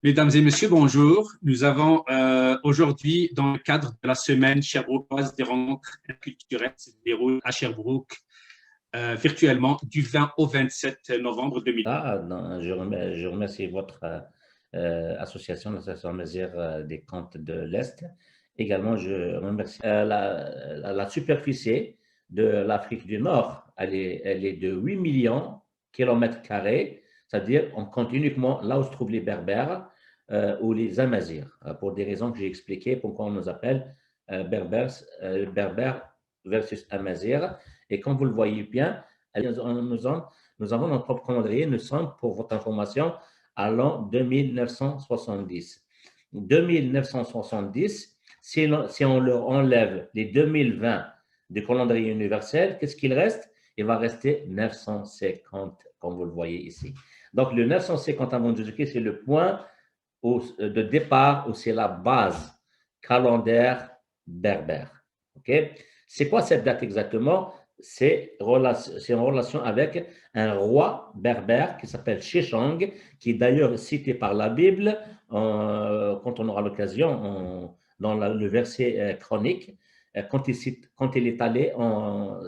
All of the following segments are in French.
Mesdames et messieurs, bonjour. Nous avons aujourd'hui, dans le cadre de la semaine sherbrookoise des rencontres culturelles qui se déroule à Sherbrooke virtuellement du 20 au 27 novembre 2020. Je remercie votre association, l'association Mézières des Contes de l'Est. Également, je remercie la superficie de l'Afrique du Nord. Elle est de 8 millions de kilomètres carrés, c'est-à-dire on compte uniquement là où se trouvent les Berbères ou les Amazirs, pour des raisons que j'ai expliquées, pourquoi on nous appelle Berbères versus Amazirs. Et comme vous le voyez bien, nous avons notre propre calendrier, nous sommes, pour votre information, à l'an 2970. 2970, si on leur enlève les 2020 du calendrier universel, qu'est-ce qu'il reste? Il va rester 950, comme vous le voyez ici. Donc, le 950 avant Jésus-Christ, c'est le point de départ où c'est la base calendaire berbère. Okay? C'est quoi cette date exactement? C'est en relation avec un roi berbère qui s'appelle Sheshang, qui est d'ailleurs cité par la Bible quand on aura l'occasion dans le verset chronique, quand il est allé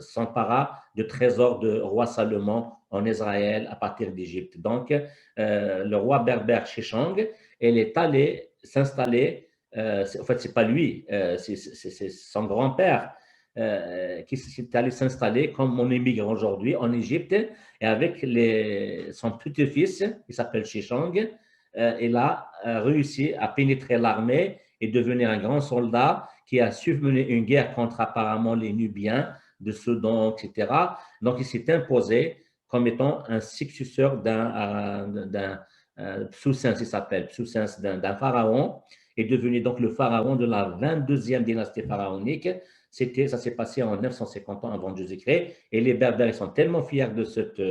s'empara de trésors de roi Salomon en Israël à partir d'Égypte. Donc, le roi berbère Sheshang, il est allé s'installer, en fait, ce n'est pas lui, c'est son grand-père qui est allé s'installer comme on émigre aujourd'hui en Égypte, et avec son petit-fils, qui s'appelle Sheshang, il a réussi à pénétrer l'armée et devenir un grand soldat qui a su mener une guerre contre apparemment les Nubiens de Soudan, etc. Donc, il s'est imposé comme étant un successeur d'un Psousens, il s'appelle Psousens, d'un pharaon, est devenu donc le pharaon de la 22e dynastie pharaonique. Ça s'est passé en 950 ans avant Jésus-Christ, et les Berbères sont tellement fiers de cette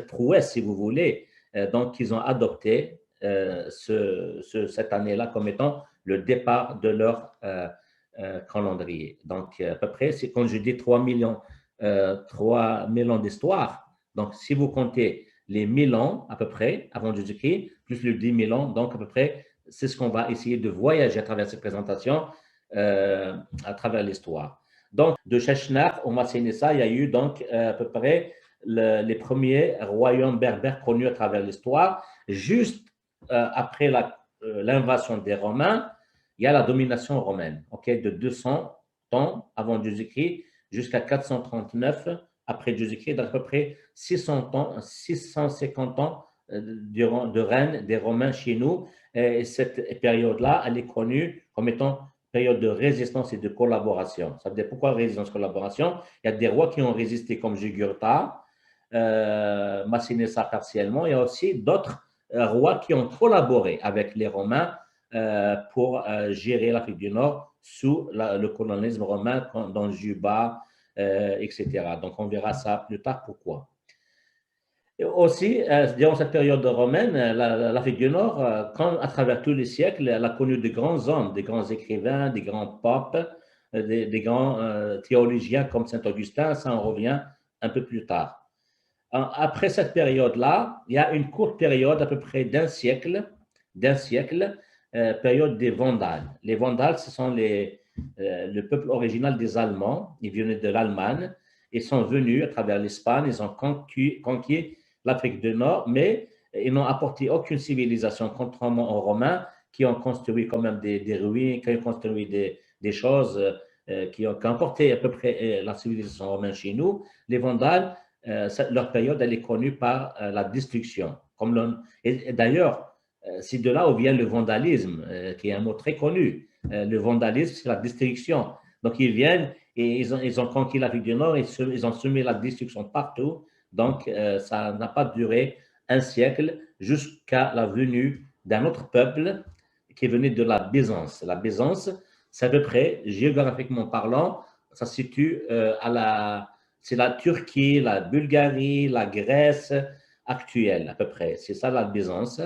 prouesse, si vous voulez, donc ils ont adopté cette année-là comme étant le départ de leur calendrier. Donc, à peu près, c'est quand je dis 3 millions d'histoires. Donc, si vous comptez les 1000 ans à peu près avant Jésus-Christ, plus les 10 000 ans, donc à peu près, c'est ce qu'on va essayer de voyager à travers cette présentation, à travers l'histoire. Donc, de Sheshnak au Massénissa, il y a eu donc à peu près les premiers royaumes berbères connus à travers l'histoire. Juste après l'invasion des Romains, il y a la domination romaine, de 200 ans avant Jésus-Christ jusqu'à 439 après Jésus-Christ, à peu près 650 ans de règne des Romains chez nous. Et cette période-là, elle est connue comme étant période de résistance et de collaboration. Ça veut dire pourquoi résistance et collaboration? Il y a des rois qui ont résisté comme Jugurtha, Massinissa partiellement. Il y a aussi d'autres rois qui ont collaboré avec les Romains pour gérer l'Afrique du Nord sous le colonialisme romain dans Juba, etc. Donc, on verra ça plus tard pourquoi. Et aussi, durant cette période romaine, l'Afrique du Nord, à travers tous les siècles, elle a connu de grands hommes, des grands écrivains, des grands papes, des grands théologiens comme Saint-Augustin. Ça, on revient un peu plus tard. Après cette période-là, il y a une courte période, à peu près d'un siècle, période des Vandales. Les Vandales, ce sont le peuple original des Allemands. Ils venaient de l'Allemagne. Ils sont venus à travers l'Espagne. Ils ont conquis l'Afrique du Nord, mais ils n'ont apporté aucune civilisation, contrairement aux Romains, qui ont construit quand même des ruines, qui ont construit des choses, qui ont apporté à peu près la civilisation romaine chez nous. Les Vandales, leur période, elle est connue par la destruction. Et d'ailleurs, c'est de là où vient le vandalisme, qui est un mot très connu. Le vandalisme, c'est la destruction. Donc, ils viennent et ils ont conquis l'Afrique du Nord, ils ont semé la destruction partout. Donc, ça n'a pas duré un siècle jusqu'à la venue d'un autre peuple qui venait de la Byzance. La Byzance, c'est à peu près, géographiquement parlant, ça se situe c'est la Turquie, la Bulgarie, la Grèce actuelle, à peu près. C'est ça la Byzance.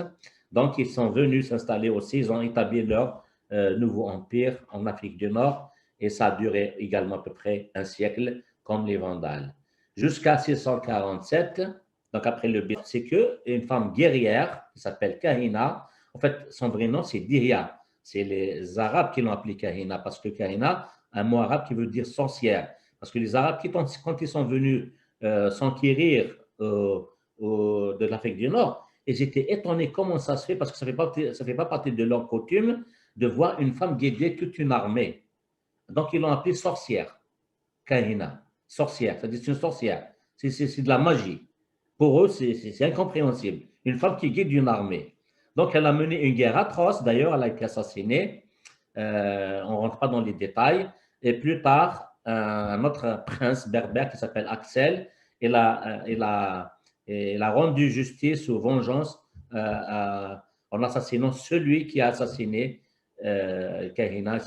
Donc, ils sont venus s'installer aussi, ils ont établi leur nouveau empire en Afrique du Nord, et ça a duré également à peu près un siècle, comme les Vandales. Jusqu'à 647, Donc, après le bit, c'est qu'une femme guerrière qui s'appelle Kahina. En fait, son vrai nom, c'est Dihya. C'est les Arabes qui l'ont appelé Kahina parce que Kahina, un mot arabe qui veut dire sorcière. Parce que les Arabes, quand ils sont venus s'enquérir de l'Afrique du Nord, ils étaient étonnés comment ça se fait parce que ça ne fait pas partie de leur coutume de voir une femme guider toute une armée. Donc, ils l'ont appelée sorcière, Kahina, sorcière, c'est-à-dire c'est une sorcière. C'est de la magie. Pour eux, c'est incompréhensible. Une femme qui guide une armée. Donc, elle a mené une guerre atroce. D'ailleurs, elle a été assassinée. On ne rentre pas dans les détails. Et plus tard, un autre prince berbère qui s'appelle Axel, il a rendu justice ou vengeance en assassinant celui qui a assassiné Kahina.